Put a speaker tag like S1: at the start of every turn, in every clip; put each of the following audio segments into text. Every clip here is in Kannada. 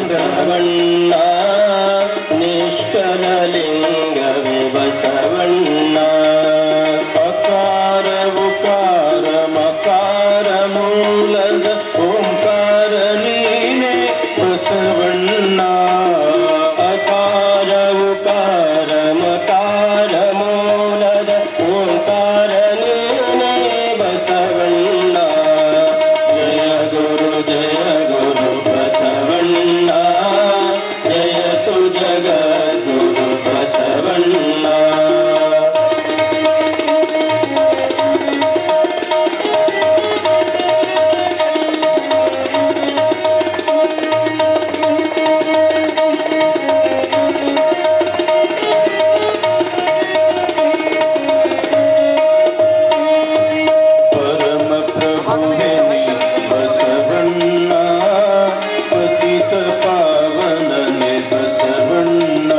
S1: ಬಸವಣ್ಣ ನಿಷ್ಕಲಲಿಂಗವೇ ಬಸವಣ್ಣ ಅಕಾರ ಉಕಾರ ಮಕಾರ ಮೂಲದ ಓಂಕಾರ ನೀನೆ ಬಸವಣ್ಣ ಅಕಾರ ಉಕಾರ ಮಕಾರ ಮೂಲದ ಓಂಕಾರ ನೀನೆ ಬಸವಣ್ಣ ಜಯ ಗುರು ಬಸವಣ್ಣ ಜಯತು ಜಗದ್ಗುರು ಬಸವಣ್ಣ ಪರಮ ಪ್ರಭುವೇ ನೀ ಬಸವಣ್ಣ ಪತಿತ ಪಾವನನೆ ಬಸವಣ್ಣ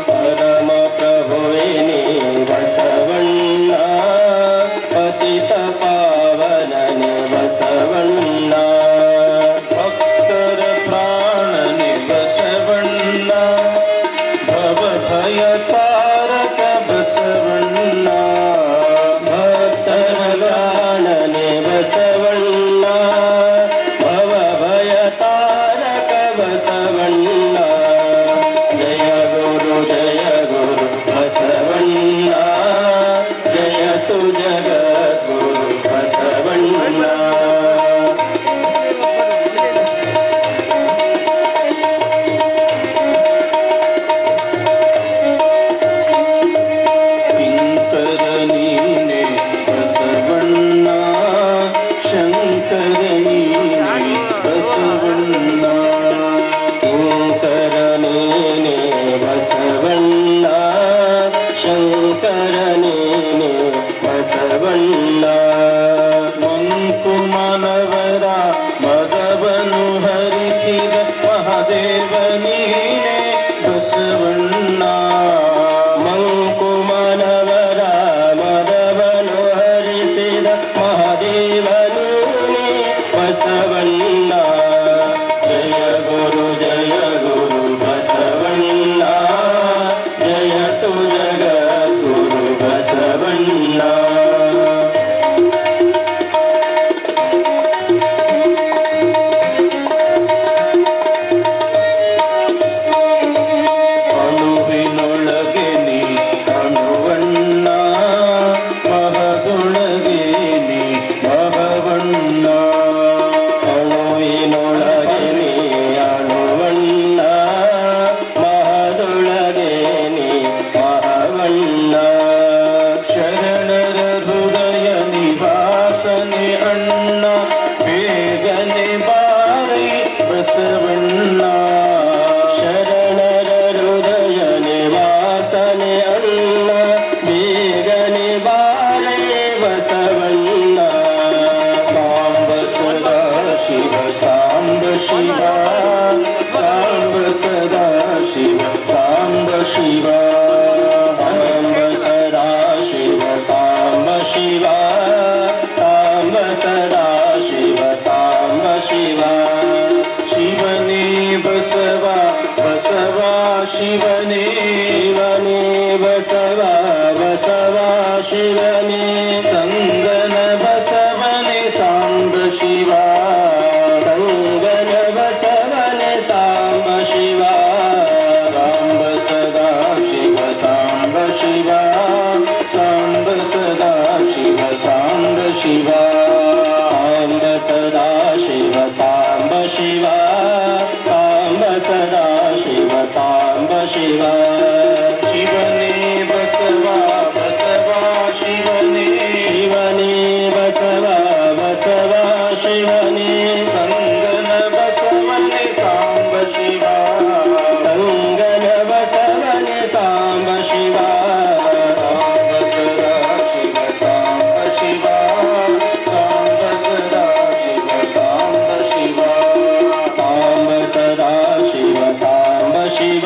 S1: ಪರಮ ಪ್ರಭುವೇ ನೀ ಬಸವಣ್ಣ ಪತಿತ ಪಾವನನೆ ಬಸವಣ್ಣ ಭಕ್ತರ ಪ್ರಾಣನೆ ಬಸವಣ್ಣ ಭವ ಭಯ ತಾರಕ ಬಸವಣ್ಣ ಭಕ್ತರ ಪ್ರಾಣನೆ ಬಸವಣ್ಣ ಭವ ಭಯ ತಾರಕ ಬಸವಣ್ಣ ಜಯ ಗುರು ಬಸವಣ್ಣ ಜಯತು ಜಗದ್ಗುರು ಬಸವಣ್ಣ ಪಿಂಕರ ನೀನೆ ಬಸವಣ್ಣ ಶಂಕರ ನೀನೆ ಬಸವಣ್ಣ ಪಿಂಕರ ನೀನೆ ಬಸವಣ್ಣ ಶಂಕರ ನೀನೆ ಬಸವಣ್ಣ ಮಂಕುಮನವರ ಮದವನು ಹರಿಸಿದ ಮಹಾದೇವ ನೀನೆ ಬಸವಣ್ಣ ಮಂಕುಮನವರ ಮದವನು ಹರಿಸಿದ ಮಹಾದೇವನು ಬಸವಣ್ಣ ಜಯ ಗುರು ಬಸವಣ್ಣ ಜಯತು ಜಗದ್ಗುರು ಬಸವಣ್ಣ ಅಣುವಿನೊಳಗೆ ನೀ ಅಣುವಣ್ಣ ಮಹದೊಳಗೆ ನೀ ಮಹವಣ್ಣ ಅಣುವಿನೊಳಗೆ ನೀ ಅಣುವಣ್ಣ ಮಹದೊಳಗೆ ನೀ ಮಹವಣ್ಣ ಶರಣರ ಹೃದಯ ನಿವಾಸನೆ ಅಣ್ಣ ಬೇಗನೆ ಬಾರಿ ಬಸವಣ್ಣ ಶರಣರ ಹೃದಯ ನಿವಾಸನೆ ಅಣ್ಣ ಬೇಗನೆ ಬಾರಿ ಬಸವಣ್ಣ ಸಾಂಬ ಸದಾ ಶಿವ ಸಾಂಬ ಶಿವ ಸಾಂಬ ಸದಾ ಶಿವ ಸಾಂಬ ಶಿವ ಸಾಂಬ ಸದಾ ಶಿವ ಸಾಂಬ ಶಿವ ಸಾಂಬ ಸದಾ ಶಿವ ಸಾಂಬ ಶಿವ ಶಿವನೇ ಬಸವ ಬಸವ ಶಿವನೇ ಶಿವನೇ ಬಸವ ಬಸವ ಶಿವನೇ ಸಂಗನ ಬಸವನೇ ಸಾಂಬ ಶಿವ ಸಂಗನ ಬಸವನೇ ಸಾಂಬ ಶಿವ ಸಾಂಬ ಸದಾ ಶಿವ ಸಾಂಬ ಶಿವ ಸಾಂಬ ಸದಾ ಶಿವ ಸಾಂಬ ಶಿವ ಸಾಂಬ ಸದಾ ಶಿವ ಸಾಂಬ ಶಿವ ಸಾಂಬ ಸದಾ ಶಿವ ಸಾಂಬ ಶಿವ ಶಿವನೇ ಬಸವ ಬಸವ ಶಿವನೇ ಶಿವನೇ ಬಸವ ಬಸವ ಶಿವನೇ ಸಂಗನ ಬಸವನೇ ಸಾಂಬ ಶಿವ ಸಂಗನ ಬಸವನೇ ಸಾಂಬ ಶಿವ ಸಾಂಬ ಸದಾ ಶಿವ ಸಾಂಬ ಶಿವ ಸಾಂಬ ಸದಾ ಶಿವ ಸಾಂಬ ಶಿವ ಸಾಂಬ ಸದಾ ಶಿವ ಸಾಂಬ ಶಿವ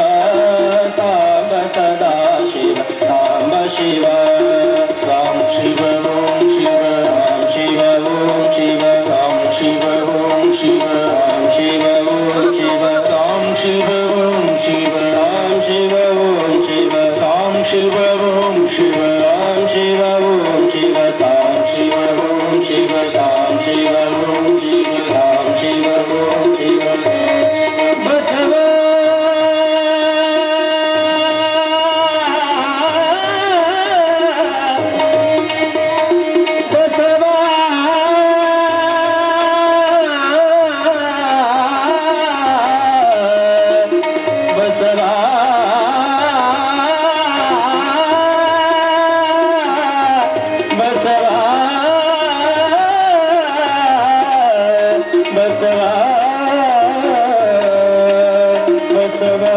S1: ಬಸವ